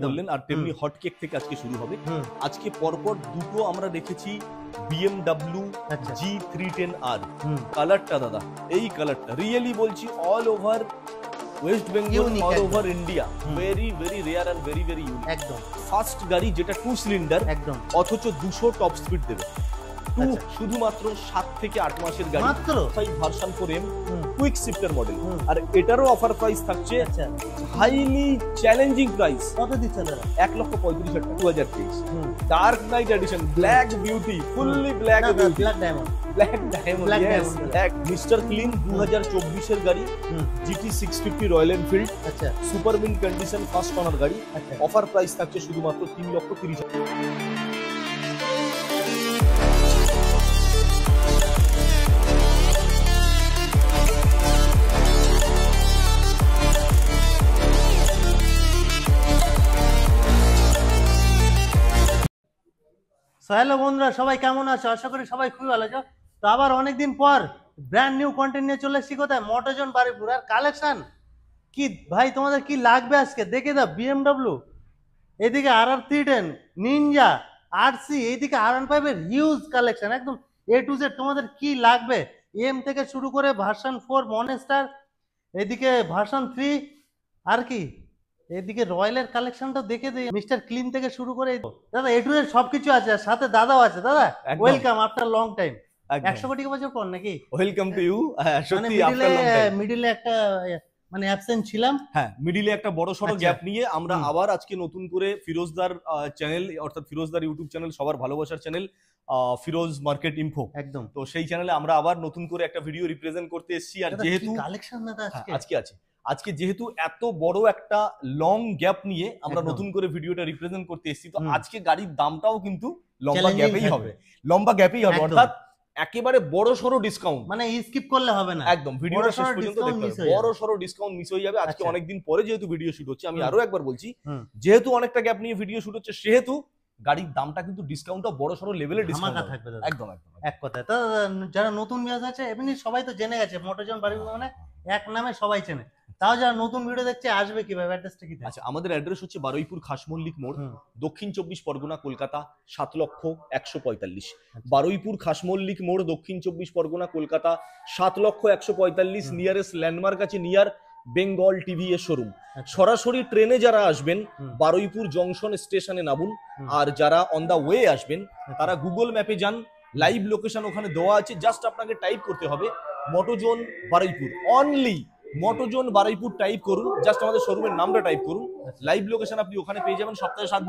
বললেন আর তেমনি hot cake থেকে আজকে শুরু হবে। আজকে পরপর দুটো আমরা রেখেছি BMW G310R। কালারটা দাদা, এই কালারটা রিয়েলি বলছি all over West Bengal, all over India very very rare and very very unique. একদম ফার্স্ট গাড়ি যেটা 2 সিলিন্ডার, একদম অথচ 200 টপ স্পিড দেবে। শুধুমাত্র 7 থেকে 8 মাসের গাড়ি, মাত্র version 4M quick shifter model. আর এটারও অফার প্রাইস থাকছে হাইলি চ্যালেঞ্জিং প্রাইস। কত দিচ্ছে দাদা? 1,35,000 টাকা 2023 dark night edition black beauty, fully black beauty, black diamond, black diamond, yes black mister clean 2024 এর গাড়ি, GT 650 রয়্যাল এনফিল্ড। আচ্ছা, super mint condition first owner গাড়ি। অফার প্রাইস থাকছে শুধুমাত্র 3,30,000। হ্যালো বন্ধুরা, সবাই কেমন আছো? আশা করি সবাই খুবই ভালো আছো। তো আবার অনেকদিন পর ব্র্যান্ড নিউ কন্টেন্ট নিয়ে চলে এসেছি। কোথায়? মোটরজন বারুইপুর। আর কালেকশন কি ভাই, তোমাদের কি লাগবে আজকে দেখে দাও। BMW, এদিকে RR 310, নিনজা, RC, এইদিকে R15 এর হিউজ কালেকশন, একদম A to Z। তোমাদের কি লাগবে M থেকে শুরু করে ভার্সন 4 মনস্টার, এদিকে ভার্সন 3, আর কি এদিকে রয়্যালের কালেকশনটা দেখে দিই। মিস্টার ক্লিন থেকে শুরু করে দাদা A to Z সবকিছু আছে। আর সাথে দাদাও আছে। দাদা ওয়েলকাম আফটার লং টাইম। 100 কোটি বছর পর নাকি? Welcome to you. সত্যি আফটার লং টাইম মিডলে একটা মানে অ্যাবসেন্ট ছিলাম। হ্যাঁ, মিডিলে একটা বড় সড়ো গ্যাপ নিয়ে আমরা আবার আজকে নতুন করে ফিরোজদার চ্যানেল, অর্থাৎ ফিরোজদার ইউটিউব চ্যানেল, সবার ভালোবাসার চ্যানেল ফিরোজ মার্কেট ইনফো, একদম। তো সেই চ্যানেলে আমরা আবার নতুন করে একটা ভিডিও রিপ্রেজেন্ট করতে এসেছি। আর যেহেতু কালেকশন দাদা আজকে যেহেতু এত বড় একটা লং গ্যাপ নিয়ে আমরা নতুন করে ভিডিওটা রিপ্রেজেন্ট করতে এসেছি, তো আজকে গাড়ির দামটাও কিন্তু লম্বা গ্যাপেই হবে, অর্থাৎ একেবারে বড় সড়ো ডিসকাউন্ট, মানে স্কিপ করলে হবে না, একদম ভিডিওটা শেষ পর্যন্ত দেখতে হবে। বড় সড়ো ডিসকাউন্ট মিস হয়ে যাবে। আজকে অনেকদিন পরে যেহেতু ভিডিও শুট হচ্ছে, আমি আরো একবার বলছি, যেহেতু অনেকটা গ্যাপ নিয়ে ভিডিও শুট হচ্ছে, সেহেতু গাড়ির দামটা কিন্তু ডিসকাউন্টটা বড় সড়ো লেভেলে ডিসকাউন্ট থাকবে। একদম একদম এক কথায়। তো যারা নতুন ভিউয়ার্স আছে, এমনি সবাই তো জেনে গেছে মোটরজন বারুইপুর মানে এক নামে সবাই চেনে। তাও যারা নতুন ভিডিও দেখছে আসবে কিভাবে? অ্যাড্রেসটা কি? আচ্ছা, আমাদের অ্যাড্রেস হচ্ছে বারুইপুর খাসমল্লিক মোড়, দক্ষিণ 24 পরগনা, কলকাতা 7,145। বারুইপুর খাসমল্লিক মোড়, দক্ষিণ 24 পরগনা, কলকাতা 7,145। নিয়ারেস্ট ল্যান্ডমার্ক আছে নিয়ার বেঙ্গল টিভি এর শোরুম। সরাসরি ট্রেনে যারা আসবেন বারুইপুর জংশন স্টেশনে নামুন, আর যারা অন দা ওয়ে আসবেন তারা গুগল ম্যাপে যান, লাইভ লোকেশন ওখানে দেওয়া আছে। জাস্ট আপনাকে টাইপ করতে হবে মোটরজন বারুইপুর, অনলি মোটরজন বারুইপুর টাইপ করুন, জাস্ট আমাদের শোরুমের নামটা টাইপ করুন, লাইভ লোকেশন আপনি ওখানে পেয়ে যাবেন। সপ্তাহে 7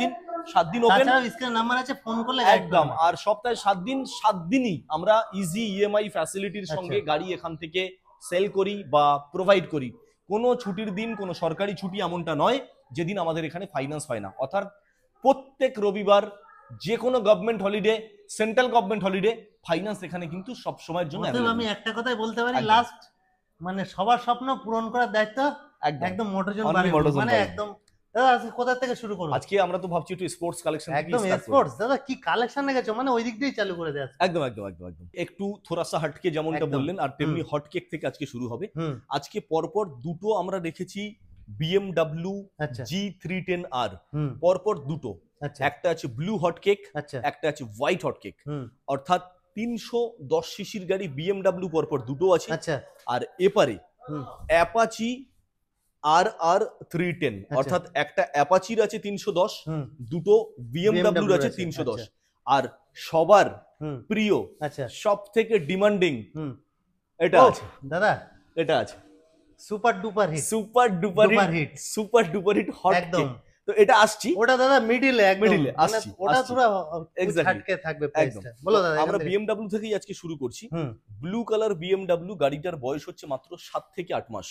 দিন ওপেন, স্ক্রিনে নাম্বার আছে, ফোন করলে একদম। আর সপ্তাহে 7 দিনই আমরা ইজি EMI ফ্যাসিলিটির সঙ্গে গাড়ি এখান থেকে সেল করি বা প্রোভাইড করি। কোনো ছুটির দিন, কোনো সরকারি ছুটি এমনটা নয় যেদিন আমাদের এখানে ফাইন্যান্স হয় না, অর্থাৎ প্রত্যেক রবিবার যে কোনো government holiday, central government holiday, finance এখানে কিন্তু সব সময়ের জন্য। আমি একটা কথাই বলতে পারি, লাস্ট মানে সবার স্বপ্ন পূরণ করার দায়িত্ব একদম মোটরজন বারুইপুর, মানে একদম। দাদা আজকে কোথা থেকে শুরু করব? আজকে আমরা তো ভাবছি একটু স্পোর্টস কালেকশন থেকে একদম স্পোর্টস। দাদা কি কালেকশন রেখেছো? মানে ওই দিক দিয়েই চালু করে দেয়া। একদম একদম একদম একদম একটু থোড়াসা হটকে, যেমনটা বললেন, আর তেমনি হট কেক থেকে আজকে শুরু হবে। আজকে পরপর দুটো আমরা রেখেছি BMW G310R, পরপর দুটো। একটা আছে ব্লু হট কেক, একটা আছে হোয়াইট হট কেক, অর্থাৎ 310 সিসির গাড়ি BMW পরপর দুটো আছে। আর এপারে অ্যাপাচি RR 310, অর্থাৎ একটা অ্যাপাচির আছে 310, দুটো BMW আছে 310। আর সবার প্রিয়, সব থেকে ডিমান্ডিং এটা আছে দাদা, এটা আছে super duper hit, super duper hit hot cake. তো এটা আসছি, ওটা দাদা মিডিলে আসছি, ওটা পুরো ঝটকে থাকবে প্রাইসটা। বলো দাদা, আমরা BMW থেকেই আজকে শুরু করছি। ব্লু কালার BMW, গাড়িটার বয়স হচ্ছে মাত্র 7 থেকে 8 মাস।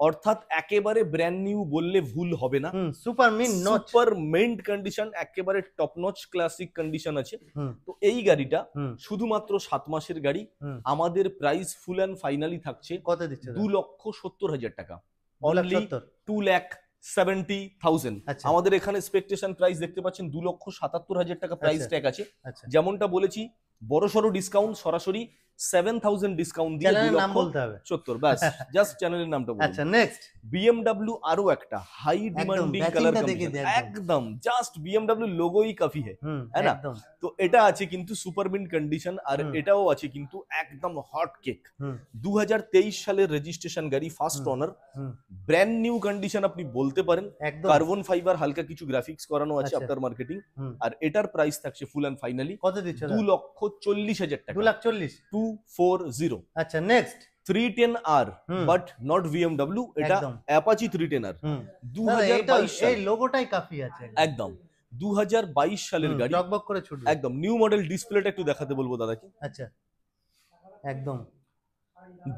অর্থাৎ একেবারে ব্র্যান্ড নিউ বললে ভুল হবে না। সুপার মিন্ট কন্ডিশন, একেবারে টপ নচ ক্লাসিক কন্ডিশন আছে। তো এই গাড়িটা শুধুমাত্র 7 মাসের গাড়ি। আমাদের প্রাইস ফুল অ্যান্ড ফাইনালি থাকছে কত দিচ্ছে? 2,70,000 টাকা, অনলি 2,70,000। আমাদের এখানে এক্সপেকটেশন প্রাইস দেখতে পাচ্ছেন 2,77,000 টাকা প্রাইস ট্যাগ আছে। যেমনটা বলেছি, বড়সড় ডিসকাউন্ট, সরাসরি 7000 ডিসকাউন্ট দিয়ে চ্যানেলের নাম বলতে হবে 2,70,000 ব্যাস জাস্ট চ্যানেলের নামটা বলুন। আচ্ছা নেক্সট BMW আরো একটা হাই ডিমান্ডিং কালার একদম জাস্ট BMW লোগোই কাফি হ্যাঁ না? তো এটা আছে কিন্তু সুপার মিন্ট কন্ডিশন, আর এটাও আছে কিন্তু একদম হট কেক। 2023 সালের রেজিস্ট্রেশন গাড়ি, first owner, brand new condition আপনি বলতে পারেন। কার্বন ফাইবার, হালকা কিছু গ্রাফিক্স করানো আছে আফটার মার্কেটিং। আর এটার প্রাইস থাকছে ফুল এন্ড ফাইনালি কত দিচ্ছ? 2,40,000 টাকা। 2,40,000 240। আচ্ছা next 310R but not BMW, এটা অ্যাপাচি 310R। 2022 সাল, এই লোগোটাই কাফি আছে একদম 2022 সালের গাড়ি, টকবক করে ছুটবে একদম নিউ মডেল। ডিসপ্লেটা একটু দেখাতে বলবো দাদাকে। আচ্ছা একদম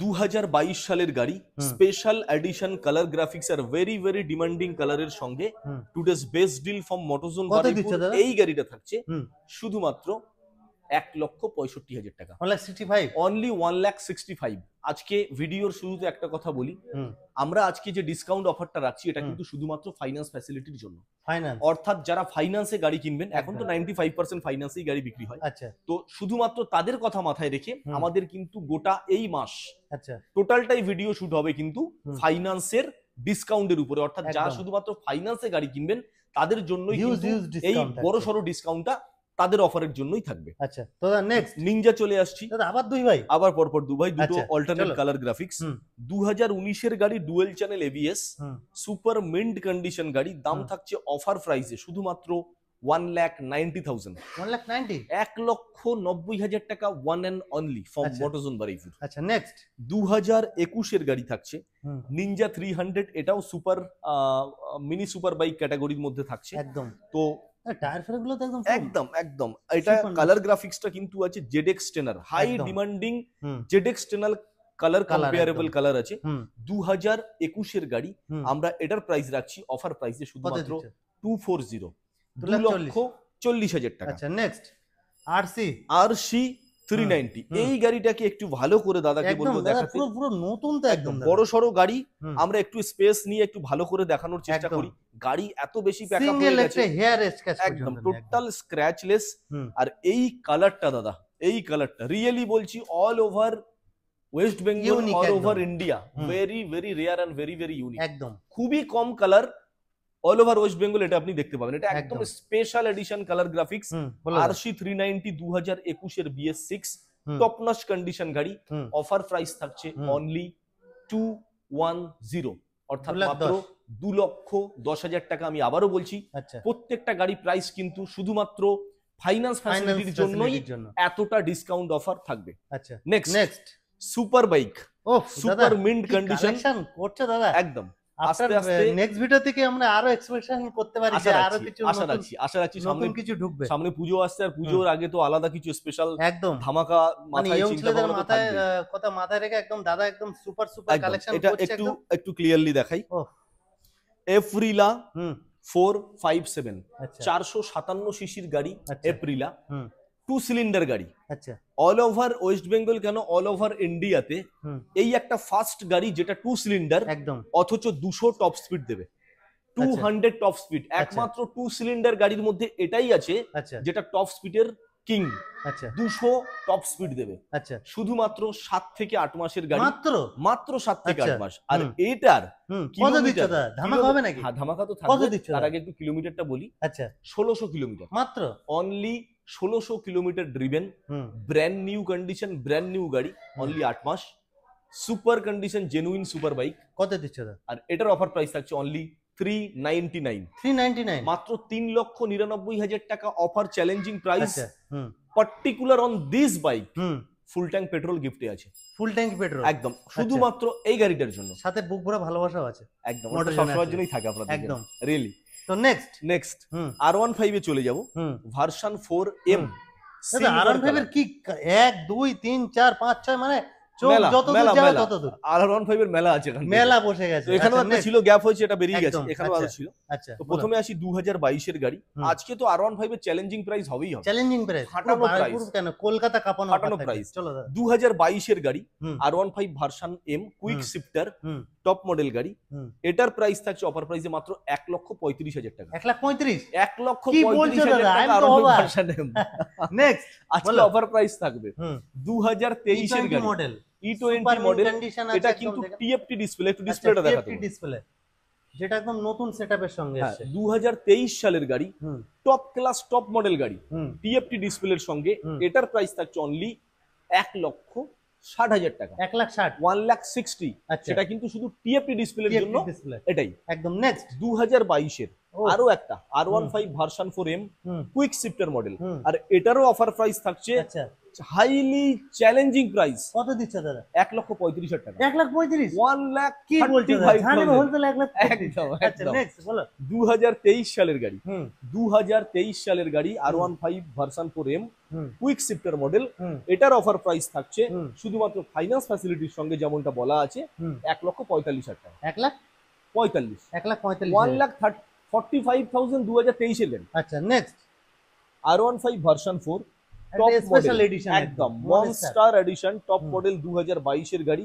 2022 সালের গাড়ি, স্পেশাল এডিশন কালার গ্রাফিক্স আর ভেরি ভেরি ডিমান্ডিং কালারের সঙ্গে today's best deal from Motozone Baruipur. এই গাড়িটা থাকছে শুধুমাত্র 1,65,000 টাকা। 1,65,000 অনলি 1,65,000। আজকে ভিডিওর শুরুতে একটা কথা বলি, আমরা আজকে যে ডিসকাউন্ট অফারটা রাখছি এটা কিন্তু শুধুমাত্র ফাইন্যান্স ফ্যাসিলিটির জন্য। ফাইন্যান্স অর্থাৎ যারা ফাইন্যান্সে গাড়ি কিনবেন, এখন তো 95% ফাইন্যান্সেই গাড়ি বিক্রি হয়। আচ্ছা তো শুধুমাত্র তাদের কথা মাথায় রেখে আমাদের কিন্তু গোটা এই মাস আচ্ছা টোটালটাই ভিডিও শুট হবে কিন্তু ফাইন্যান্সের ডিসকাউন্টের উপরে। অর্থাৎ যারা শুধুমাত্র ফাইন্যান্সে গাড়ি কিনবেন তাদের জন্যই এই বড় সড়ো ডিসকাউন্টটা তাদের অফারের জন্যই থাকবে। আচ্ছা তো নেক্সট নিনজা চলে আসছি দাদা, আবার দুই ভাই, আবার পরপর দু ভাই, দুটো অল্টারনেট কালার গ্রাফিক্স। 2019 এর গাড়ি, dual channel ABS, super mint condition গাড়ি। দাম থাকছে অফার প্রাইসে শুধুমাত্র 1,90,000। 1,90,000 1,90,000 টাকা, one and only from Motozone Baruipur. আচ্ছা নেক্সট 2021 এর গাড়ি থাকছে নিনজা 300, এটাও সুপার মিনি সুপার বাইক ক্যাটাগরির মধ্যে থাকছে একদম। তো টায়ার ফেয়ার গুলো তো একদম একদম এটা কালার গ্রাফিক্সটা কিন্তু আছে ZX টেনার, high demanding ZX টেনার colour, comparable colour আছে। 2021 এর গাড়ি, আমরা এটার প্রাইস রাখছি অফার প্রাইসে শুধুমাত্র 240, 2,40,000 টাকা। আচ্ছা নেক্সট RC 390। এই গাড়িটাকে একটু ভালো করে দাদাকে বলবো দেখাতে, পুরো নতুন তো একদম বড় সড়ো গাড়ি। আমরা একটু স্পেস নিয়ে একটু ভালো করে দেখানোর চেষ্টা করি। গাড়ি এত বেশি প্যাকআপ হয়ে গেছে, একদম টোটাল স্ক্র্যাচলেস। আর এই কালারটা দাদা, এই কালারটা রিয়েলি বলছি all over West Bengal, all over India very very rare and very very unique. একদম খুবই কম colour all over West Bengal এটা আপনি দেখতে পাবেন। এটা একদম special edition colour graphics. RC 390 2021 এর BS6 টপ নচ কন্ডিশন গাড়ি। অফার প্রাইস থাকছে অনলি 210, অর্থাৎ মাত্র 2,10,000 টাকা। আমি আবারও বলছি, প্রত্যেকটা গাড়ি প্রাইস কিন্তু শুধুমাত্র ফাইন্যান্স ফ্যাসিলিটির জন্যই এতটা ডিসকাউন্ট অফার থাকবে। আচ্ছা next super bike, super mint condition করছে দাদা একদম। আস্তে আস্তে নেক্সট ভিডিও থেকে আমরা আরো এক্সপেকটেশন করতে পারি যে আরো কিছু আশা রাখছি সামনে কিছু ঢুকবে। সামনে পুজো আসছে, আর পুজোর আগে তো আলাদা কিছু স্পেশাল একদম ধামাকা মাথায় চিন্তা ভাবনা মাথায় কথা মাথায় রেখে একদম দাদা একদম সুপার কালেকশন এটা একটু ক্লিয়ারলি দেখাই। এপ্রিলা 457 457 সিসির গাড়ি, এপ্রিলা 2 সিলিন্ডার গাড়ি। আচ্ছা অল ওভার ওয়েস্ট বেঙ্গল কেন, অল ওভার ইন্ডিয়াতে এই একটা ফার্স্ট গাড়ি যেটা 2 সিলিন্ডার একদম, অথচ 200 টপ স্পিড দেবে, 200 টপ স্পিড। একমাত্র 2 সিলিন্ডার গাড়ির মধ্যে এটাই আছে যেটা টপ স্পিডের কিং। আচ্ছা 200 টপ স্পিড দেবে। আচ্ছা শুধুমাত্র 7 থেকে 8 মাসের গাড়ি, মাত্র 7 থেকে 8 মাস। আর এটার কিলোমিটার ধামাকা হবে নাকি? হ্যাঁ ধামাকা তো থাকবে। তার আগে একটু কিলোমিটারটা বলি। আচ্ছা 1600 কিলোমিটার মাত্র, only 1600 kilometre driven, brand new condition, brand new গাড়ি, অনলি 8 মাস, super condition, genuine super bike. কত দিচ্ছ? আর এটার অফার প্রাইস থাকছে অনলি 399, মাত্র 3,99,000 টাকা offer, challenging price. Particular on this bike full tank petrol গিফটে আছে, ফুল ট্যাঙ্ক পেট্রোল একদম শুধুমাত্র এই গাড়িটার জন্য। সাথে বুক ভরা ভালোবাসাও আছে, একদম ওটা সবসময়ের জন্যই থাকে আপনাদের, একদম রিয়েলি। তো নেক্সট R15 এ চলে যাব, ভার্সন 4M। R15 এর কি 1 2 3 4 5 6 মানে যত দূর যাবে তত দূর R15 এর মেলা আছে, মেলা বসে গেছে। এখানেও একটা ছিল, গ্যাপ হয়েছে, এটা বেরিয়ে গেছে, এখানেও আরো ছিল। আচ্ছা তো প্রথমে আসি 2022 এর গাড়ি। আজকে তো R15 এর চ্যালেঞ্জিং প্রাইস হবেই হবে, চ্যালেঞ্জিং প্রাইস, ফাটানো প্রাইস কেন কলকাতা কাঁপানো প্রাইস। চলো 2022 এর গাড়ি R15 version M, quick shifter, top model গাড়ি, এটার প্রাইস থাকছে অফার প্রাইসে মাত্র 1,35,000 টাকা। 1,35,000 1,35,000 টাকা আরোহী ভার্সন এম। নেক্সট আজকে অফার প্রাইস থাকবে 2023 এর গাড়ি মডেল E20 মডেল, এটা কিন্তু টিএফটি ডিসপ্লে, একটু ডিসপ্লেটা দেখাতে হবে। ডিসপ্লে যেটা একদম নতুন সেটআপের সঙ্গে এসেছে। 2023 সালের গাড়ি, টপ ক্লাস টপ মডেল গাড়ি, টিএফটি ডিসপ্লের সঙ্গে, এটার প্রাইস থাকছে অনলি 1,60,000 টাকা। 1,60,000 1,60,000, সেটা কিন্তু শুধু টিএফটি ডিসপ্লের জন্য। এটাই একদম নেক্সট 2022 এর আরো একটা R15 version 4M quick shifter model, আর এটারও অফার প্রাইস থাকছে হাইলি চ্যালেঞ্জিং প্রাইস। কত দিচ্ছে দাদা? 1,35,000 টাকা। 1,35,000 1,35,000 কি বলছো জানেন হোলসেল 1,35,000। একদম আচ্ছা নেক্সট বলো। 2023 সালের গাড়ি, 2023 সালের গাড়ি R15 version 4M quick shifter model, এটার অফার প্রাইস থাকছে শুধুমাত্র ফাইন্যান্স ফ্যাসিলিটির সঙ্গে যেমনটা বলা আছে 1,45,000 টাকা। 1,45,000 1,45,000 2023 এর গাড়ি। আচ্ছা next R15 version 4 top model edition, একদম মনস্টার এডিশন টপ মডেল 2022 এর গাড়ি।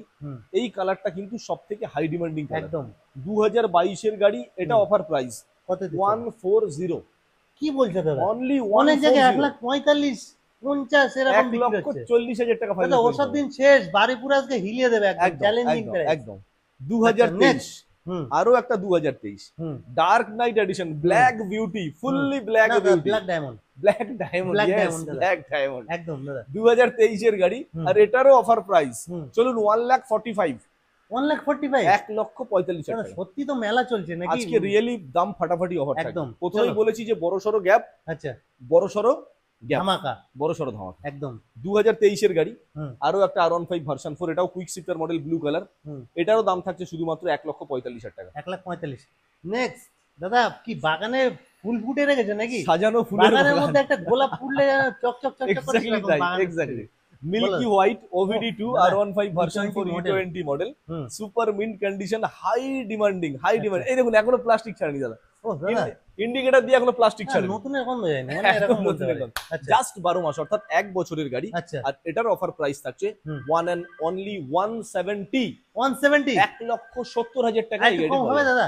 এই কালারটা কিন্তু সবথেকে হাই ডিমান্ডিং কালার। একদম 2022 এর গাড়ি, এটা অফার প্রাইস কত দিচ্ছে? 1,40,000। কি বলছো দাদা? অনলি অনেক জায়গায় 1,45,000 50 এরকম বিক্রি হচ্ছে। 1,40,000 টাকা ফাইনাল। দাদা ওসব দিন শেষ, বাড়িপুর আজকে হিলিয়ে দেবে একদম চ্যালেঞ্জিং প্রাইস। একদম 2023 আরো একটা 2023 dark night edition black beauty, fully black beauty, black diamond, black diamond, black diamond একদম দাদা 2023 এর গাড়ি, আর এটারও অফার প্রাইস চলুন 1,45,000। 1,45,000 1,45,000 টাকা। সত্যি তো মেলা চলছে নাকি? আজকে রিয়েলি দাম ফাটাফাটি অফার থাকবে। একদম প্রথমেই বলেছি যে বড়সড় গ্যাপ, আচ্ছা বড়সড় গ্যাপ, ধামাকা, বড়সড় ধামাকা। একদম 2023 এর গাড়ি, আরো একটা R15 ভার্সন 4, এটাও quick shifter model blue colour, এটারও দাম থাকছে শুধুমাত্র 1,45,000 টাকা। 1,45,000 নেক্সট দাদা কি বাগানে ফুল ফুটে রেখেছে নাকি? সাজানো ফুলের বাগানের মধ্যে একটা গোলাপ ফুললে চকচক চকচক করে exactly milky white OBD2 R15 version 4 E20 model, super mint condition, high demanding, high demand. এই দেখুন এখনো প্লাস্টিক ছাড়েনি দাদা। ও দাদা ইন্ডিকেটর দিয়ে এখনো প্লাস্টিক ছাড়েনি, নতুনের গন্ধ যায় না মানে এরকম বলতে পারে। জাস্ট 12 মাস অর্থাৎ 1 বছরের গাড়ি, আর এটার অফার প্রাইস থাকছে ওয়ান এন্ড অনলি 170। 1,70,000 টাকা এই গাড়ি হবে দাদা।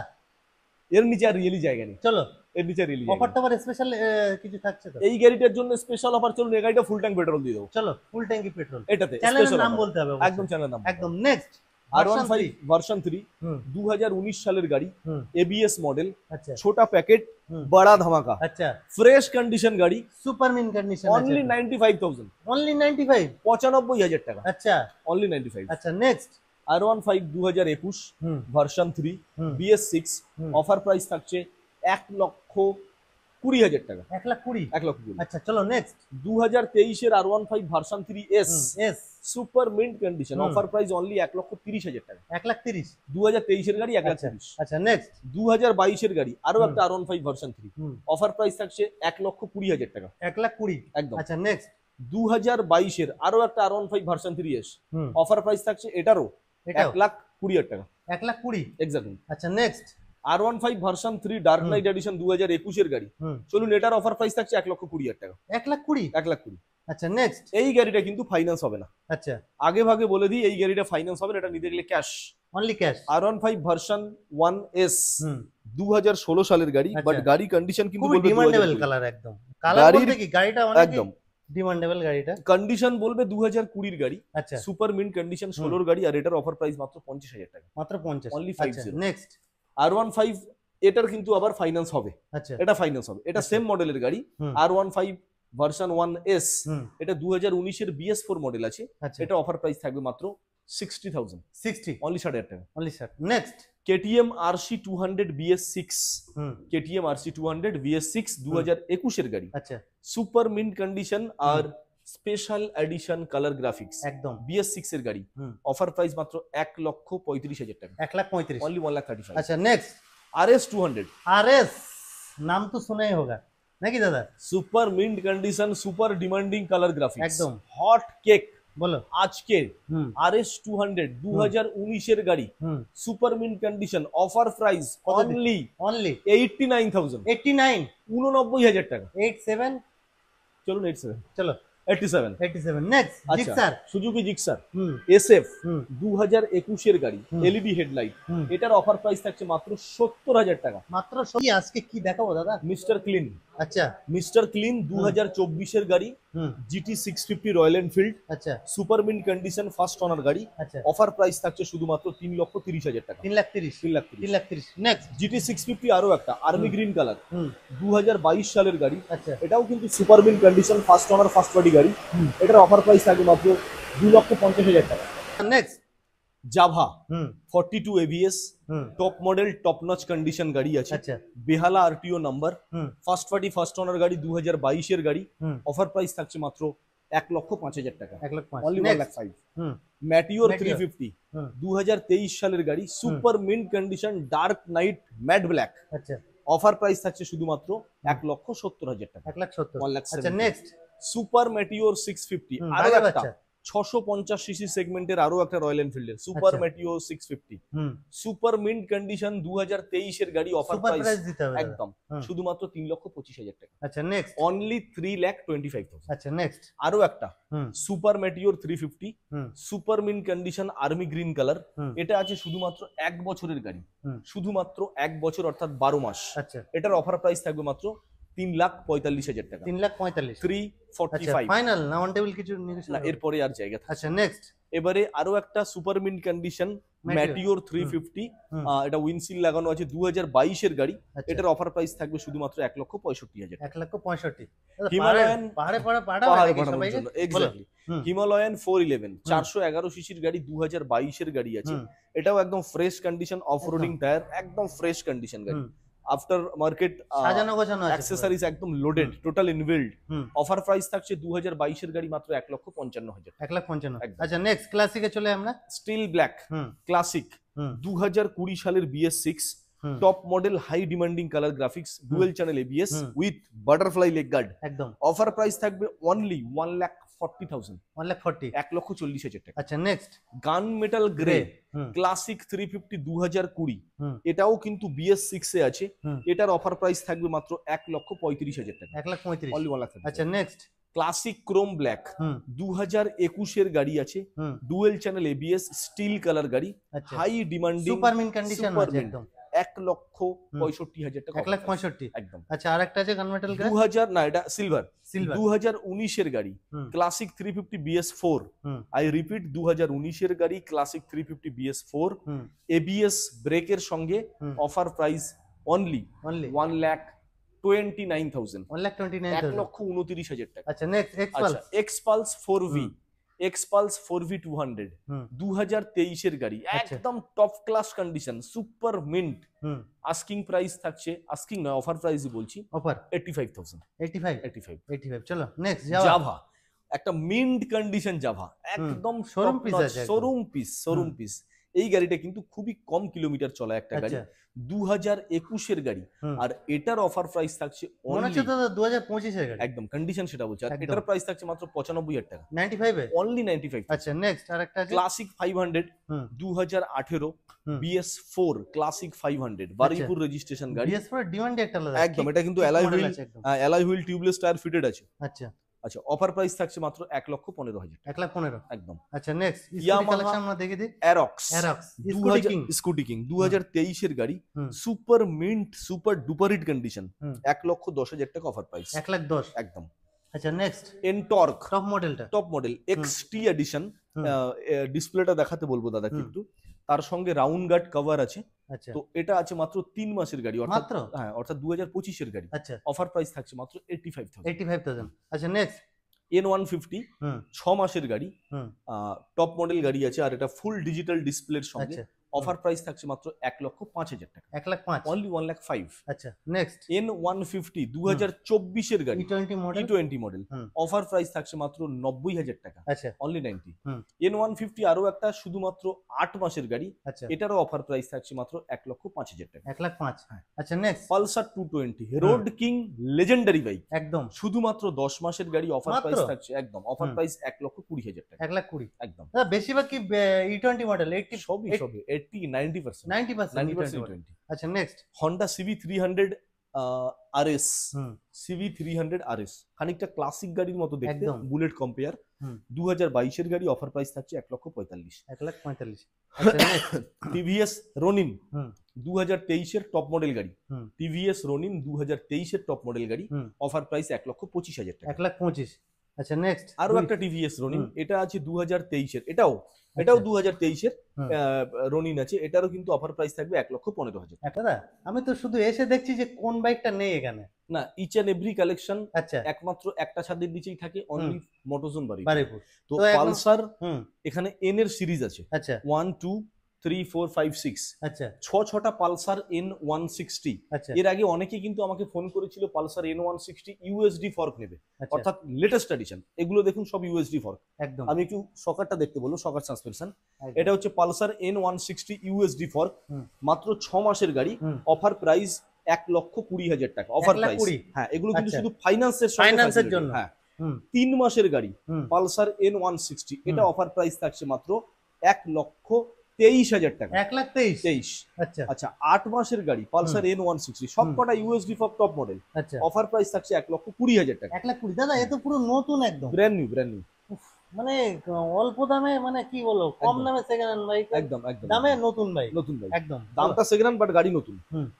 এর নিচে আর রিয়েলি জায়গা নেই। চলো এর নিচে রিয়েলি অফারটা আবার স্পেশাল কিছু থাকছে তো? এই গাড়িটার জন্য স্পেশাল অফার চলুন, এই গাড়িটা ফুল ট্যাঙ্ক পেট্রোল দিয়ে দেবো। চলো ফুল ট্যাঙ্কি পেট্রোল, এটাতে চ্যানেলের নাম বলতে হবে একদম, চ্যানেলের নাম একদম। নেক্সট R15 ভার্সন 3 2019 সালের গাড়ি, ABS মডেল, আচ্ছা ছোটা প্যাকেট, বড়া ধামাকা, আচ্ছা ফ্রেশ কন্ডিশন গাড়ি, super mint condition, only 95,000, only 95, 95,000 টাকা। আচ্ছা অনলি 95। আচ্ছা next R15 2021 version 3 BS6, offer price থাকছে 1,20,000 টাকা। 1,20,000, 1,20,000। আচ্ছা চলো নেক্সট 2023 এর R15 version 3S S super mint condition, offer price only 1,30,000 টাকা। 1,30,000 2023 এর গাড়ি 1,30,000। আচ্ছা নেক্সট 2022 এর গাড়ি, আরো একটা R15 ভার্সন 3, অফার প্রাইস থাকছে 1,20,000 টাকা। 1,20,000 একদম। আচ্ছা নেক্সট 2022 এর আরো একটা R15 version 3S, offer price থাকছে এটারও 1,20,000 টাকা। 1,20,000 এক্স্যাক্টলি। আচ্ছা next R15 version 3 dark night edition 2021 এর গাড়ি, চলুন এটার অফার প্রাইস থাকছে 1,20,000 টাকা। 1,20,000 1,20,000। আচ্ছা নেক্সট এই গাড়িটা কিন্তু ফাইন্যান্স হবে না, আচ্ছা আগে ভাগে বলে দিই, এই গাড়িটা ফাইন্যান্স হবে না, এটা নিতে গেলে cash, only cash. R15 version 1S 2016 সালের গাড়ি, বাট গাড়ি কন্ডিশন কিন্তু বলবে ডিমান্ডেবল কালার, একদম কালার বলতে কি গাড়িটা অনেক একদম ডিমান্ডেবল, গাড়িটা কন্ডিশন বলবে 2020 এর গাড়ি, আচ্ছা সুপার মিন্ট কন্ডিশন 16 গাড়ি, আর এটার অফার প্রাইস মাত্র 50,000 টাকা, মাত্র 50, অনলি 50। নেক্সট R15 এটার কিন্তু আবার ফাইন্যান্স হবে, আচ্ছা এটা ফাইন্যান্স হবে, এটা সেম মডেলের গাড়ি, R15 ভার্সন 1S, এটা 2019 এর BS4 মডেল আছে, এটা অফার প্রাইস থাকবে মাত্র 60,000, 60, অনলি 60,000 টাকা, only 60। Next KTM RC200 BS6, KTM RC200 BS6 2021 এর গাড়ি, আচ্ছা সুপার মিন্ট কন্ডিশন আর স্পেশাল এডিশন কালার গ্রাফিক্স, একদম BS6 এর গাড়ি, অফার প্রাইস মাত্র 1,35,000 টাকা, 1,35,000, অনলি 1,35,000। আচ্ছা নেক্সট RS200, RS নাম তো শোনা ही होगा নাকি দাদা? Super mint condition, super demanding colour graphics, একদম হট কেক। বলো আজকে RS200 2019 এর গাড়ি, super mint condition, offer price only 89,000, 89, 89,000 টাকা। 87, চলুন 87, চলো 87 87 নেক্সট আচ্ছা জিক্সার সুজুকি জিক্সার হুম এসএফ হুম 2021 এর গাড়ি হুম। এলইডি হেডলাইট, হুম এটার অফার প্রাইস থাকছে মাত্র 70,000 টাকা। মাত্র সবই আজকে কি দেখাবো দাদা? মিস্টার ক্লিন, আচ্ছা মিস্টার ক্লিন 2024 এর গাড়ি হুম জিটি 650 রয়্যাল এনফিল্ড, আচ্ছা super mint condition first owner গাড়ি। আচ্ছা অফার প্রাইস থাকছে শুধুমাত্র 3,30,000 টাকা। 3,30,000 3,30,000 নেক্সট জিটি 650 আরো একটা আর্মি গ্রিন কালার হুম 2022 সালের গাড়ি, আচ্ছা এটাও কিন্তু super mint condition first owner first party গাড়ি। হুম এটার অফার প্রাইস থাকবে মাত্র 2,50,000 টাকা। Next Jawa hmm 42 ABS hmm top model top notch condition গাড়ি আছে, আচ্ছা Behala RTO number, hmm first party first owner গাড়ি 2022 এর গাড়ি। হুম অফার প্রাইস থাকছে মাত্র 1,05,000 টাকা। 1,05,000 অনলি নেক্সট 1,05,000। হুম ম্যাটিওর Meteor। 350 হুম 2023 সালের গাড়ি super mint condition dark night matte black. আচ্ছা অফার প্রাইস থাকছে শুধুমাত্র 1,70,000 টাকা। 1,70,000 1,70,000 আচ্ছা নেক্সট সুপার ম্যাটিওর 650 হুম, আরো বাজা একটা বাচ্চা। 650 সিসি সেগমেন্টের আরো একটা রয়্যাল এনফিল্ডের সুপার আচ্ছা। ম্যাটিওর 650 হুম সুপার মিন্ট কন্ডিশন 2023 এর গাড়ি। অফার সুপার প্রাইস প্রাইস দিতে হবে দাদা। একদম হুম। শুধুমাত্র 3,25,000 টাকা। আচ্ছা নেক্সট অনলি 3,25,000। আচ্ছা নেক্সট আরো একটা hmm super Meteor 350 hmm super mint condition army green colour. Hmm এটা আছে শুধুমাত্র 1 বছরের গাড়ি, হুম শুধুমাত্র 1 বছর অর্থাৎ 12 মাস। আচ্ছা এটার অফার প্রাইস থাকবে মাত্র 3,45,000 টাকা। 3,45,000 আচ্ছা 345 ফাইনাল না অন টেবিল কিছু না, নেগোশিয়েশন এরপরে আর জায়গা থাকছে আচ্ছা না। নেক্সট এবারে আরো একটা super mint condition Meteor। Meteor 350 হুম। এটা উইন্ডশিল্ড লাগানো আছে 2022 এর গাড়ি। আচ্ছা এটার অফার প্রাইস থাকবে শুধুমাত্র 1,65,000 টাকা। 1,65,000 হিমালয়ান- পাহাড়ে পাহাড়ে পাঠানোর পাঠানোর জন্য এক্স্যাক্টলি হুম। হিমালয়ান 411 411 সিসির গাড়ি 2022 এর গাড়ি আছে। হুম এটাও একদম fresh condition off roading tyre, একদম ফ্রেশ কন্ডিশন গাড়ি। হুম আফটার মার্কেট সাজানো গোছানো আছে অ্যাক্সেসরিজ একদম লোডেড টোটাল ইনবিল্ড। হুম অফার প্রাইস থাকছে 2022 এর গাড়ি মাত্র 1,55,000 টাকা। 1,55,000 একদম। আচ্ছা নেক্সট ক্লাসিকে চলে আমরা steel black hmm classic hmm 2020 সালের BS6 hmm top model high demanding colour graphics dual channel ABS hmm. With butterfly leg guard. একদম অফার প্রাইস থাকবে অনলি 1,40,000 1,40,000 1,40,000 টাকা। আচ্ছা next gun metal grey hmm classic 350 2020 hmm এটাও কিন্তু BS6 এ আছে। হুম এটার offer price থাকবে মাত্র 1,35,000 টাকা। 1,35,000 অনলি 1,30,000। আচ্ছা next classic chrome black hmm 2021 এর গাড়ি আছে hmm dual channel ABS steel colour গাড়ি আচ্ছা high demanding super mint condition Super আছে mint। একদম 1,65,000 টাকা। 1,65,000 একদম। আচ্ছা আরেকটা আছে গানমেটাল গ্রে 2000 না এটা সিলভার সিলভার 2019 এর গাড়ি hmm classic 350 BS4 hmm I repeat 2019 এর গাড়ি ক্লাসিক 350 BS4 হুম ABS ব্রেকের সঙ্গে hmm offer price only only 1,29,000 1,29,000 1,29,000 টাকা। আচ্ছা নেক্সট এক্সপালস আচ্ছা Xpulse 4V hmm. Xpulse 4V 200 hmm 2023 এর গাড়ি আচ্ছা। একদম top class condition super mint. Hmm asking price থাকছে আস্কিং নয় অফার প্রাইসই বলছি অফার 85,000 85 85। 85 চলো নেক্সট যাও জাভা একটা মিন্ট কন্ডিশন জাভা একদম showroom piece আছে একদম। Showroom piece. এই গাড়িটা কিন্তু খুবই কম কিলোমিটার চলা একটা গাড়ি আচ্ছা 2021 এর গাড়ি। হুম। আর এটার অফার প্রাইস থাকছে মনে only হচ্ছে দাদা 2025 এর গাড়ি একদম কন্ডিশন সেটা বলছে। আর একদম। এটার প্রাইস থাকছে মাত্র 95,000 টাকা। 95 এ অনলি 95। আচ্ছা নেক্সট আরেকটা আছে ক্লাসিক 500 হুম 2018 হুম। BS4 ক্লাসিক 500 বারুইপুর রেজিস্ট্রেশন গাড়ি। BS4 ডিমান্ড একটা আলাদা একদম এটা কিন্তু অ্যালয় হুইল একদম alloy wheel tubeless tyre fitted আছে। আচ্ছা আচ্ছা অফার প্রাইস থাকছে মাত্র 1,15,000 টাকা। 1,15,000 একদম। আচ্ছা নেক্সট Yamaha কালেকশন আমরা দেখে দিই Aerox Aerox scooty king scooty king 2023 এর গাড়ি হুম সুপার মিন্ট সুপার ডুপারিট কন্ডিশন হুম 1,10,000 টাকা অফার প্রাইস 1,10,000 একদম। আচ্ছা নেক্সট এনটর্ক টপ মডেলটা টপ মডেল XT এডিশন হুম। ডিসপ্লেটা দেখাতে বলবো দাদাকে হুম। একটু। তার সঙ্গে রাউন্ড গার্ড কভার আছে। আচ্ছা তো এটা আছে মাত্র 3 মাসের গাড়ি অর্থাৎ মাত্র হ্যাঁ অর্থাৎ 2025 এর গাড়ি। আচ্ছা অফার প্রাইস থাকছে মাত্র 85,000। 85,000 আচ্ছা নেক্সট N150 হুম 6 মাসের গাড়ি হুম টপ মডেল গাড়ি আছে আর এটা ফুল ডিজিটাল ডিসপ্লের সঙ্গে। আচ্ছা অফার প্রাইস থাকছে মাত্র 1,05,000 টাকা। 1,05,000 অনলি 1,05,000। আচ্ছা নেক্সট N150 2024 এর গাড়ি E20 মডেল E20 মডেল হুম অফার প্রাইস থাকছে মাত্র 90,000 টাকা। আচ্ছা অনলি 90। হুম N150 আরো একটা শুধুমাত্র 8 মাসের গাড়ি আচ্ছা এটারও অফার প্রাইস থাকছে মাত্র 1,05,000 টাকা। 1,05,000 হ্যাঁ। আচ্ছা next Pulsar 220 road king legendary bike একদম শুধুমাত্র 10 মাসের গাড়ি অফার মাত্র? প্রাইস থাকছে একদম অফার হুম। প্রাইস 1,20,000 টাকা 1,20,000 একদম। দাদা বেশিরভাগ কি E20 মডেল 80 সবই 80 90% 90% 90% E20 E20। আচ্ছা next Honda CB 300 RS CV 300 RS, খানিকটা ক্লাসিক গাড়ির মতো দেখতে, একদম। বুলেট কম্পেয়ার, 2022 গাড়ি, অফার প্রাইস থাকছে 1,45,00,000। 1,45,000। আচ্ছা next TVS Ronin 2023 top model গাড়ি, টিভিএস রনিন 2023 টপ মডেল গাড়ি, অফার প্রাইস 1,25,000 টাকা। 1,25,000। আচ্ছা নেক্সট আরো একটা টিভিএস রনিন, এটা আছে 2023 এটাও 2023 রনিন আছে, এটারও কিন্তু অফার প্রাইস থাকবে 1,15,000। দাদা আমি তো শুধু এসে দেখছি যে কোন বাইকটা নেই এখানে। না, ইচ এন্ড এভরি কালেকশন আচ্ছা একমাত্র একটা ছাদের নিচেই থাকে, অনলি মোটরজোন বারুইপুর। তো পালসার এখানে এন এর সিরিজ আছে, আচ্ছা 1 2 3 4 5 6, আচ্ছা 6টা পালসার N160। আচ্ছা এর আগে অনেকে কিন্তু আমাকে ফোন করেছিল পালসার N160 ইউএসডি ফর্ক নেবে, আচ্ছা, অর্থাৎ লেটেস্ট এডিশন। এগুলো দেখুন সব ইউএসডি ফর্ক। একদম আমি একটু সকারটা দেখতে বলবো, সকার সাসপেনশন। এটা হচ্ছে পালসার N160 ইউএসডি ফর্ক, মাত্র 6 মাসের গাড়ি, অফার প্রাইস 1,20,000 টাকা। অফার প্রাইস, হ্যাঁ এগুলো কিন্তু শুধু ফাইন্যান্সের জন্য। হ্যাঁ 3 মাসের গাড়ি পালসার N160, এটা অফার প্রাইস থাকছে মাত্র 1,23,000 টাকা। 1,23,000। আচ্ছা আচ্ছা 8 মাসের গাড়ি পালসার N160, সবকটা ইউএসডি ফর টপ মডেল, আচ্ছা অফার প্রাইস থাকছে 1,20,000 টাকা। 1,20,000। দাদা এ তো পুরো নতুন একদম, ব্র্যান্ড নিউ। মানে অল্প দামে, মানে কি বলো, কম দামে সেকেন্ড হ্যান্ড বাইক, একদম দামে নতুন বাইক, একদম দামটা সেকেন্ড হ্যান্ড বাট গাড়ি নতুন।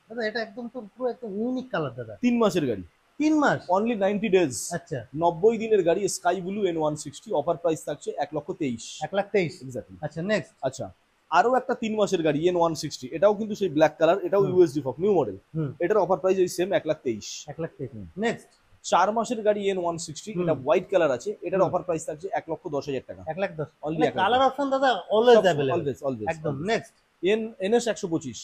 দাদা এটা একদম তো পুরো একদম ইউনিক কালার দাদা। 3 মাসের গাড়ি, 3 মাস অনলি 90 ডেজ। আচ্ছা 90 দিনের গাড়ি, sky blue N160, offer price থাকছে 1,23,000। 1,23,000 এক্স্যাক্টলি। আচ্ছা নেক্সট আচ্ছা আরো একটা 3 মাসের গাড়ি N160, এটাও কিন্তু সেই ব্ল্যাক কালার, এটাও ইউএসডি ফক নিউ মডেল, এটার অফার প্রাইস ওই সেম 1,23,000। 1,23,000 নেক্সট 4 মাসের গাড়ি N160, এটা হোয়াইট কালার আছে, এটার অফার প্রাইস থাকছে 1,10,000 টাকা। 1,10,000 অনলি কালার অপশন দাদা অলওয়েজ अवेलेबल, অলওয়েজ একদম নেক্সট NS 125,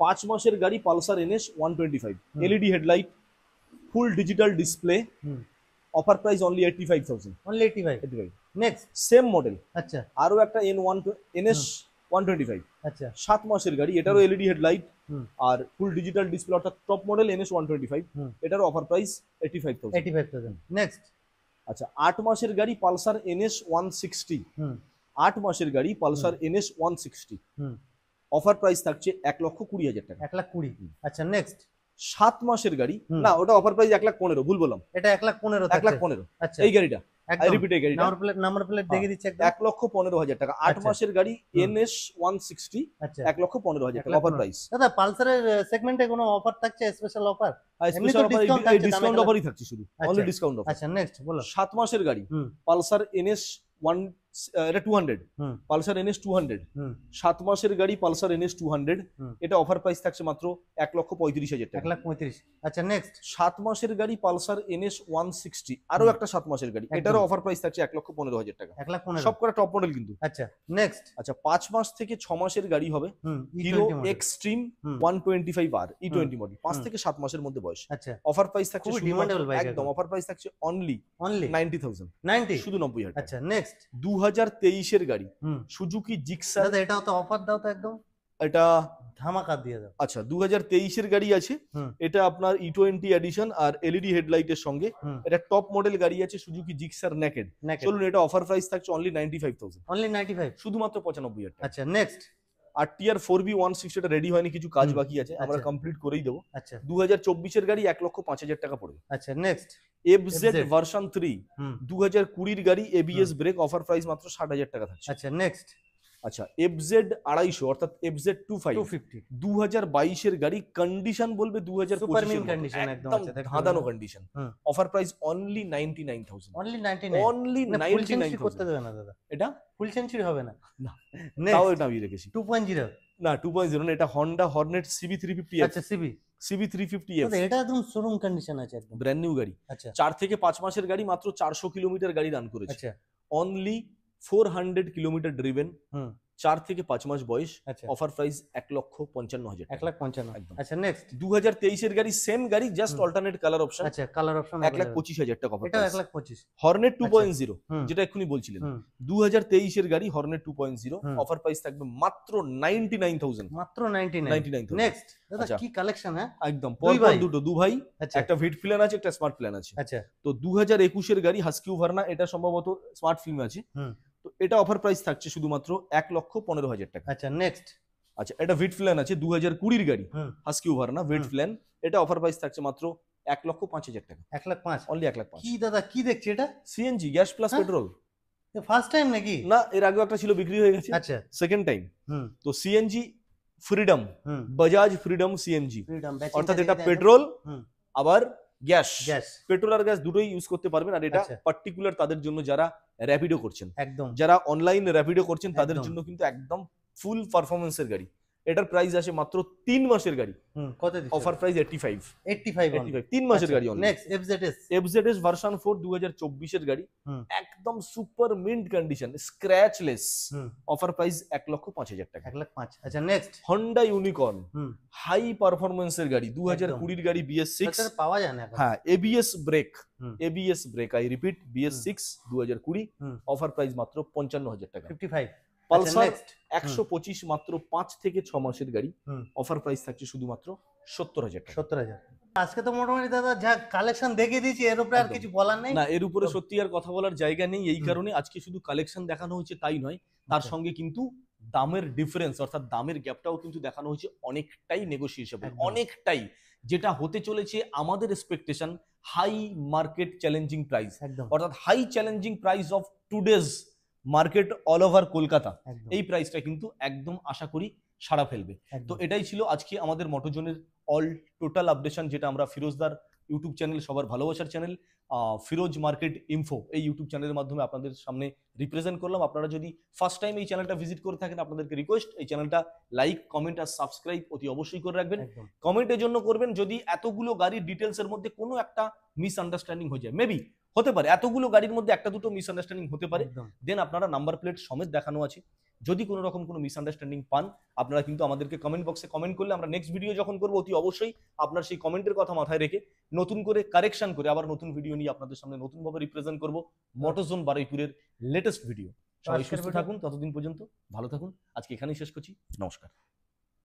5 মাসের গাড়ি Pulsar NS 125, LED headlight, full digital display, offer price only 85,000। Only 85 next same model আচ্ছা আরো একটা NS 125, আচ্ছা 7 মাসের গাড়ি, এটারও এলইডি হেডলাইট আর ফুল ডিজিটাল ডিসপ্লে, অর্থাৎ টপ মডেল NS 125, এটারও অফার প্রাইস 85,000। নেক্সট আচ্ছা 8 মাসের গাড়ি পালসার NS 160, 8 মাসের গাড়ি পালসার NS 160, অফার প্রাইস থাকছে 1,20,000 টাকা। 1,20,000 আচ্ছা নেক্সট 7 মাসের গাড়ি, না ওটা অফার প্রাইস 1,15,000, ভুল বললাম, এটা 1,15,000 1,15,000। আচ্ছা এই গাড়িটা আই রিপিট, এই গাড়িটা নাম্বার প্লেট দেখিয়ে দিচ্ছি একদম, 1,15,000 টাকা। 8 মাসের গাড়ি NS 160, আচ্ছা 1,15,000 টাকা অফার প্রাইস। দাদা পালসারের সেগমেন্টে কোনো অফার থাকছে, special offer? Special offer, discount অফারই থাকছে শুধু, অনলি ডিসকাউন্ট অফার। আচ্ছা নেক্সট বলো 7 মাসের গাড়ি পালসার NS 1, এটা 200, পালসার NS 200, 7 মাসের গাড়ি পালসার NS 200, এটা অফার প্রাইস থাকছে মাত্র 1,35,000 টাকা। 1,35,000 আচ্ছা নেক্সট 7 মাসের গাড়ি পালসার NS 160, আরো একটা 7 মাসের গাড়ি, এটারও অফার প্রাইস থাকছে 1,15,000 টাকা। 1,15,000 সব কটা টপ মডেল কিন্তু। আচ্ছা নেক্সট আচ্ছা 5 মাস থেকে 6 মাসের গাড়ি হবে hero extreme 125R E20 model, 5 থেকে 7 মাসের মধ্যে বয়স। আচ্ছা অফার প্রাইস থাকছে খুবই ডিমান্ডেবল বাইক, একদম অফার প্রাইস থাকছে অনলি 90,000 শুধু 90,000 টাকা। আচ্ছা নেক্সট 2023 এর গাড়ি সুজুকি জিক্সার, দাদা এটাও তো অফার দাও তো একদম, এটা ধামাকা দিয়ে দাও। আচ্ছা 2023 এর গাড়ি আছে, এটা আপনার E20 এডিশন আর এলইডি হেডলাইটের সঙ্গে, এটা টপ মডেল গাড়ি আছে সুজুকি জিক্সার নেকেড। চলুন, এটা অফার প্রাইস থাকছে অনলি 95,000, অনলি 95 শুধুমাত্র 95,000 টাকা। আচ্ছা নেক্সট আর টিআর 4B 160, এটা রেডি হয়নি, কিছু কাজ বাকি আছে, আমরা কমপ্লিট করেই দেবো। আচ্ছা 2024 এর গাড়ি 1,05,000 টাকা পড়বে। আচ্ছা নেক্সট FZ ভার্সন 3 2020 এর গাড়ি, ABS ব্রেক, অফার প্রাইস মাত্র 60,000 টাকা থাকছে। আচ্ছা নেক্সট আচ্ছা FZ 250 অর্থাৎ FZ 250 2022 এর গাড়ি, কন্ডিশন বলবে 2025 এর কন্ডিশন একদম আছে, ধাঁধানো condition, offer price only 99,000, only 99, only 99,000 করতে দেবে না দাদা, এটা ফুল সেঞ্চুরি হবে না, না তাও এটা আমি রেখেছি 2.0 না 2.0 না, এটা হন্ডা হর্নেট CB350F। আচ্ছা CB350F, এটা একদম শোরুম কন্ডিশন আছে, একদম ব্র্যান্ড নিউ গাড়ি। আচ্ছা 4 থেকে 5 মাসের গাড়ি, মাত্র 400 কিলোমিটার গাড়ি রান করেছে, আচ্ছা অনলি 400 কিলোমিটার ড্রিভেন, 4 থেকে 5 মাস বয়স, আচ্ছা অফার প্রাইস 1,55,000 টাকা। 1,55,000 একদম। আচ্ছা নেক্সট 2023 এর গাড়ি, সেম গাড়ি, জাস্ট অল্টারনেট কালার অপশন, আচ্ছা কালার অপশন 1,25,000 টাকা অফার এটা প্রাইস। 1,25,000 হর্নেট 2.0 যেটা এক্ষুনি বলছিলেন, হুম। 2023 এর গাড়ি হর্নেট 2.0, হুম। অফার প্রাইস থাকবে মাত্র 99,000, মাত্র 99 99,000। নেক্সট দাদা আচ্ছা। কি কালেকশন, হ্যাঁ একদম দুই পরপর ভাই। দুটো, দু ভাই, আচ্ছা একটা ভিট প্ল্যান আছে, একটা স্মার্ট প্ল্যান আছে। আচ্ছা তো 2021 এর গাড়ি হাস্কিউ ভার্না, এটা সম্ভবত স্মার্ট ফিল্ম আছে, হুম। তো এটা অফার প্রাইস থাকছে শুধুমাত্র 1,15,000 টাকা। আচ্ছা নেক্সট আচ্ছা, এটা ভিট ফ্ল্যান আছে 2020 গাড়ি, হাস্কি ওভার না, ভিট ফ্ল্যান। এটা অফার প্রাইস থাকছে মাত্র 1,05,000 টাকা। 1,05,000 অনলি 1,05,000। কি দাদা কি দেখছি এটা? CNG, gas plus petrol. First time নাকি? না, এর আগেও একটা ছিল, বিক্রি হয়ে গেছে। আচ্ছা, সেকেন্ড টাইম। তো CNG freedom, Bajaj freedom CNG, অর্থাৎ এটা পেট্রোল আবার গ্যাস, পেট্রোল আর গ্যাস দুটোই ইউজ করতে পারবেন। আর এটা পার্টিকুলার তাদের জন্য যারা র্যাপিডো করছেন, একদম যারা অনলাইন র্যাপিডো করছেন তাদের জন্য কিন্তু একদম ফুল পারফরমেন্সের গাড়ি। এটার প্রাইস আছে মাত্র 3 মাসের গাড়ি। কত দিচ্ছে? অফার প্রাইস 85 3 মাসের গাড়ি। নেক্সট এফজেডএস ভার্সন 4 2024 এর গাড়ি, একদম super mint condition, scratchless. Offer price 1,05,000 টাকা। 1,05,000। আচ্ছা, নেক্সট হন্ডা ইউনিকর্ন, হাই পারফরমেন্সের গাড়ি, 2020 এর গাড়ি, BS6 পাওয়া যায় না। হ্যাঁ, ABS brake, I repeat, BS6 2020। Offer price মাত্র 55,000 টাকা। 55। পালসার 125 মাত্র 5 থেকে 6 মাসের গাড়ি। অফার প্রাইস থাকছে শুধুমাত্র 70,000 টাকা। 70,000। আজকে তো মোটামুটি দাদা যা কালেকশন দেখিয়ে দিয়েছি, এর উপরে আর কিছু বলার নেই। না, এর উপরে সত্যি আর কথা বলার জায়গা নেই। এই কারণে আজকে শুধু কালেকশন দেখানো হয়েছে তাই নয়, তার সঙ্গে কিন্তু দামের ডিফারেন্স অর্থাৎ দামের গ্যাপটাও কিন্তু দেখানো হয়েছে অনেকটাই নেগোসিয়েশন, অনেকটাই, যেটা হতে চলেছে আমাদের expectation high market challenging price, অর্থাৎ high challenging price of today's market all over Kolkata. এই প্রাইসটা কিন্তু একদম আশা করি সাড়া ফেলবে। তো এটাই ছিল আজকে আমাদের মোটোজোনের অল টোটাল আপডেশন, যেটা আমরা ফিরোজদার ইউটিউব চ্যানেল, সবার ভালোবাসার চ্যানেল ফিরোজ মার্কেট ইনফো, এই ইউটিউব চ্যানেলের মাধ্যমে আপনাদের সামনে রিপ্রেজেন্ট করলাম। আপনারা যদি ফার্স্ট টাইম এই চ্যানেলটা ভিজিট করে থাকেন, আপনাদেরকে রিকোয়েস্ট এই চ্যানেলটা লাইক, কমেন্ট আর সাবস্ক্রাইব অতি অবশ্যই করে রাখবেন। কমেন্টের জন্য করবেন যদি এতগুলো গাড়ির ডিটেলস এর মধ্যে কোনো একটা মিসআন্ডারস্ট্যান্ডিং হয়ে যায়, মেবি হতে পারে, এতগুলো গাড়ির মধ্যে একটা দুটো মিসআন্ডারস্ট্যান্ডিং হতে পারে, দেন আপনারা নাম্বার প্লেট সমেত দেখানো আছে। যদি কোনো রকম কোনো মিসআন্ডারস্ট্যান্ডিং পান, আপনারা কিন্তু আমাদেরকে কমেন্ট বক্সে কমেন্ট করলে আমরা নেক্সট ভিডিও যখন করবো অতি অবশ্যই আপনার সেই কমেন্টের কথা মাথায় রেখে নতুন করে কারেকশন করে আবার নতুন ভিডিও নিয়ে আপনাদের সামনে নতুনভাবে রিপ্রেজেন্ট করবো মোটোজোন বারুইপুরের লেটেস্ট ভিডিও। সবাই সুস্থ থাকুন, ততদিন পর্যন্ত ভালো থাকুন। আজকে এখানেই শেষ করছি, নমস্কার।